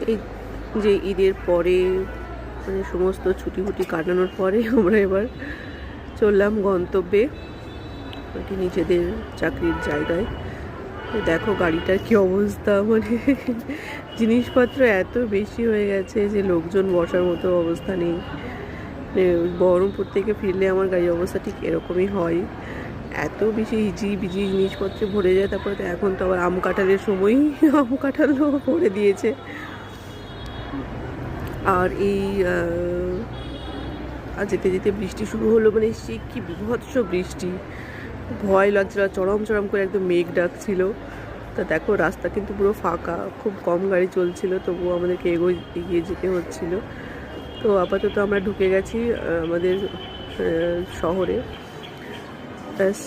এই যে ঈদের পরে মানে সমস্ত ছুটি ফুটি কাটানোর পরে আমরা এবার চললাম গন্তব্যে, আর কি নিজেদের চাকরির জায়গায়। দেখো গাড়িটার কি অবস্থা, মানে জিনিসপত্র এত বেশি হয়ে গেছে যে লোকজন বসার মতো অবস্থা নেই। বহরমপুর থেকে ফিরলে আমার গাড়ির অবস্থা ঠিক এরকমই হয়, এত বেশি হিজি বিজি জিনিসপত্রে ভরে যায়। তারপরে তো এখন তো আবার আম কাঁঠালের সময়, আম কাঁঠালও ভরে দিয়েছে। আর এই আর যেতে যেতে বৃষ্টি শুরু হলো, মানে সে কি বিভৎস বৃষ্টি, ভয় লাগছিল, চরম চরম করে একদম মেঘ ডাকছিল। তা দেখো রাস্তা কিন্তু পুরো ফাঁকা, খুব কম গাড়ি চলছিল, তবুও আমাদেরকে এগিয়ে যেতে হচ্ছিল। তো আপাতত আমরা ঢুকে গেছি আমাদের শহরে, ব্যাস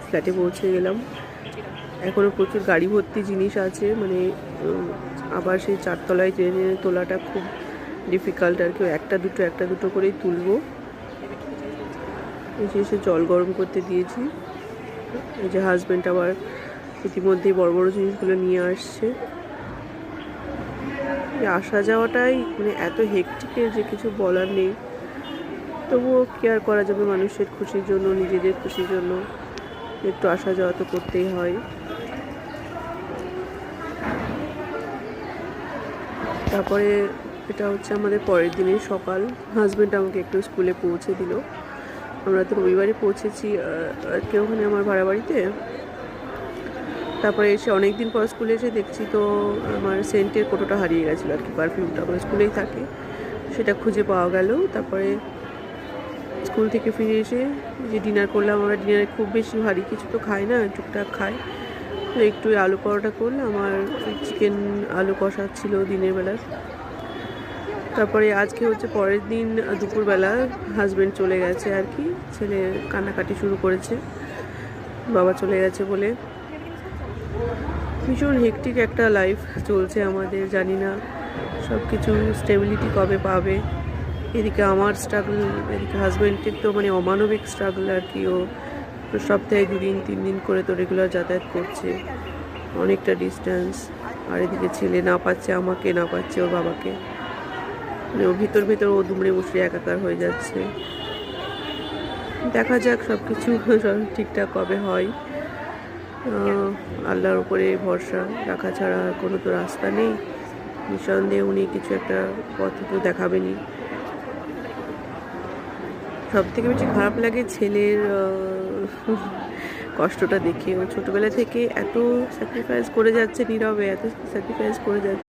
ফ্ল্যাটে পৌঁছে গেলাম। এখনও প্রচুর গাড়ি ভর্তি জিনিস আছে, মানে আবার সেই চারতলায় ট্রেনে তোলাটা খুব ডিফিকাল্ট আর কি, একটা দুটো করেই তুলবো। এসে জল গরম করতে দিয়েছি। এই যে হাজব্যান্ড আবার ইতিমধ্যেই বড় বড় জিনিসগুলো নিয়ে আসছে। আসা যাওয়াটাই মানে এত হেক্টিকের যে কিছু বলার নেই, তবুও কেয়ার করা যাবে, মানুষের খুশির জন্য, নিজেদের খুশির জন্য একটু আসা যাওয়া তো করতেই হয়। তারপরে এটা হচ্ছে আমাদের পরের দিনের সকাল। হাজব্যান্ড আমাকে একটু স্কুলে পৌঁছে দিল। আমরা তো রবিবারে পৌঁছেছি আজকে ওখানে আমার ভাড়া বাড়িতে। তারপরে এসে অনেক দিন পর স্কুলে এসে দেখছি তো আমার সেন্টের কোটোটা হারিয়ে গেছিলো আর কি, পারফিউমটা আমার স্কুলেই থাকে, সেটা খুঁজে পাওয়া গেল। তারপরে স্কুল থেকে ফিরে এসে যে ডিনার করলাম, আমরা ডিনারে খুব বেশি ভারী কিছু তো খাই না, টুকটাক খাই, তো একটু আলু পরোটা করলাম, আমার চিকেন আলু কষা ছিল দিনের বেলা। তারপরে আজকে হচ্ছে পরের দিন দুপুরবেলা হাজব্যান্ড চলে গেছে আর কি, ছেলে কান্নাকাটি শুরু করেছে বাবা চলে গেছে বলে। ভীষণ হেক্টিক একটা লাইফ চলছে আমাদের, জানি না সব কিছু স্টেবিলিটি কবে পাবে। এদিকে আমার স্ট্রাগল, এদিকে হাজব্যান্ডের তো মানে অমানবিক স্ট্রাগল আর কি, ও সপ্তাহে 2-3 দিন করে তো রেগুলার যাতায়াত করছে, অনেকটা ডিস্টেন্স। আর এদিকে ছেলে না পাচ্ছে আমাকে, না পাচ্ছে ওর বাবাকে, মানে ও ভিতর ও দুমড়ে মুচড়ে একাকার হয়ে যাচ্ছে। দেখা যাক সব কিছু ঠিকঠাক কবে হয়। আল্লাহর উপরে ভরসা রাখা ছাড়া কোনো তো রাস্তা নেই, নিঃসন্দেহে উনি কিছু একটা পথ তো দেখাবেনই। সব থেকে বেশি খারাপ লাগে ছেলের কষ্টটা দেখে। ও ছোটোবেলা থেকে এত স্যাক্রিফাইস করে যাচ্ছে নীরবে, এত স্যাক্রিফাইস করে যাচ্ছে।